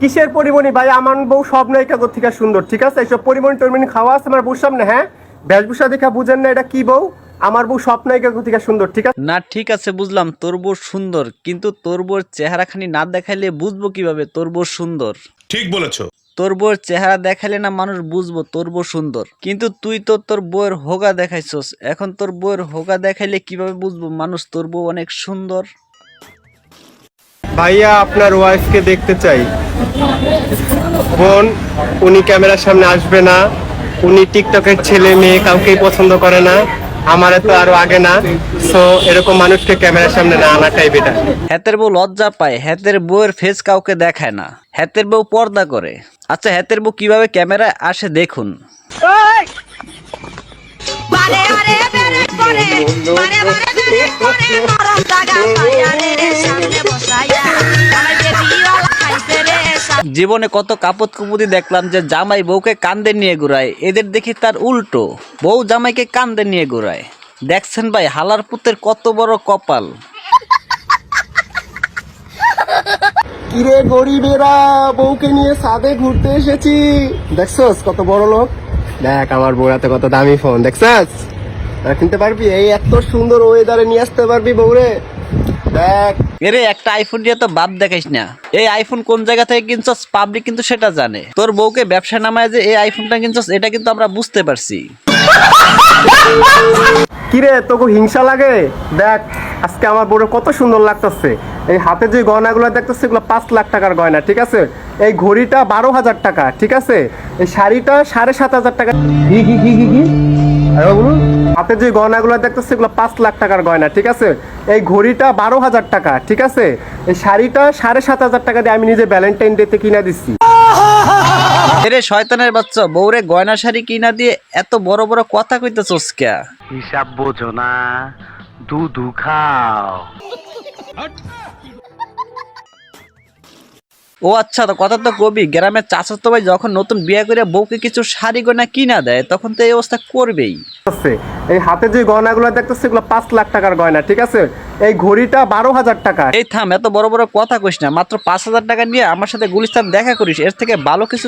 কিসের পরিমণি ভাই? আমার বউ সব নায়িকা থেকে সুন্দর, ঠিক আছে? এইসব পরিমণি টরিমণি খাওয়া আছে আমার বউর সামনে, হ্যাঁ? বেশভূষা দেখা বুঝেন না এটা কি বউ? আমার বউ সব নায়িকা থেকে সুন্দর, ঠিক আছে? না ঠিক আছে বুঝলাম তোর বউ সুন্দর, কিন্তু তোর বউর চেহারাখানি না দেখাইলে বুঝবো কিভাবে তোর বউ সুন্দর? ঠিক বলেছো। তোর বউর চেহারা দেখাইলে না মানুষ বুঝবো তোর বউ সুন্দর, কিন্তু তুই তো তোর বউয়ের হোগা দেখাইছস। এখন তোর বউয়ের হোগা দেখাইলে কিভাবে বুঝবো মানুষ তোর বউ অনেক সুন্দর? ভাইয়া আপনার ওয়াইফকে দেখতে চাই। বোন, উনি ক্যামেরার সামনে আসবে না, উনি টিকটকের ছেলে মেয়ে কাউকেই পছন্দ করে না, আমার তো আরো আগে না। সো এরকম মানুষকে ক্যামেরার সামনে না আনাটাই বেটার। হেতের বউ লজ্জা পায়, হেতের বউয়ের ফেস কাউকে দেখায় না, হেতের বউ পর্দা করে। আচ্ছা হেতের বউ কিভাবে ক্যামেরায় আসে দেখুন। জীবনে কত কাপত কুপুতি দেখলাম যে জামাই বউকে কান্দে নিয়ে ঘুরায়, এদের দেখি তার উল্টো, বউ জামাইকে কান্দে নিয়ে ঘুরায়। দেখছেন ভাই হালার পুতের কত বড় কপাল। কিরে গরিবেরা, বউকে নিয়ে ছাদে ঘুরতে এসেছি। দেখছস কত বড় লোক? দেখ আমার বউরাতে কত দামি ফোন, দেখছস? কিনতে পারবি? এই এত সুন্দর ওয়েদারে নিয়ে আসতে পারবি বউরে? দেখ এরে একটা আইফোন দিয়ে তো বাপ দেখাইস না। এই আইফোন কোন জায়গা থেকে কিনছস পাবলিক কিন্তু সেটা জানে। তোর বউকে ব্যবসা নামায় যে এই আইফোনটা কিনছস এটা কিন্তু আমরা বুঝতে পারছি। কিরে তোকে হিংসা লাগে? দেখ আজকে আমার বউরে কত সুন্দর লাগতেছে। এই হাতে যে গয়নাগুলো দেখতেছে এগুলো 5 লাখ টাকার গয়না, ঠিক আছে? এই ঘড়িটা 12,000 টাকা, ঠিক আছে? এই শাড়িটা 7,500 টাকা। কি কি কি কি কি আরে বলুন। হাতে যে গয়নাগুলো দেখতেছে এগুলো 5 লাখ টাকার গয়না, ঠিক আছে? এই ঘড়িটা 12,000 টাকা, ঠিক আছে? এই শাড়িটা 7,500 টাকা দিয়ে আমি নিজে ভ্যালেন্টাইন ডে তে কিনে দিচ্ছি। এরে শয়তানের বাচ্চা, বউরে গয়না শাড়ি কিনা দিয়ে এত বড় বড় কথা কইতেছস কে? হিসাব বোঝো না, দুধু খাও। ও আচ্ছা, তো কথা তো কবি গ্রামের চাচাতো ভাই যখন নতুন বিয়ে করে বউকে কিছু শাড়ি গয়না কিনা দেয় তখন তো এই অবস্থা করবেই। এই হাতে যে গয়নাগুলো দেখতেছে এগুলো 5 লাখ টাকার গয়না, ঠিক আছে? এই ঘড়িটা 12,000 টাকা। এই থাম, এত বড় বড় কথা কইস না। মাত্র 5,000 টাকা নিয়ে আমার সাথে গুলিস্তান দেখা করিস, এর থেকে ভালো কিছু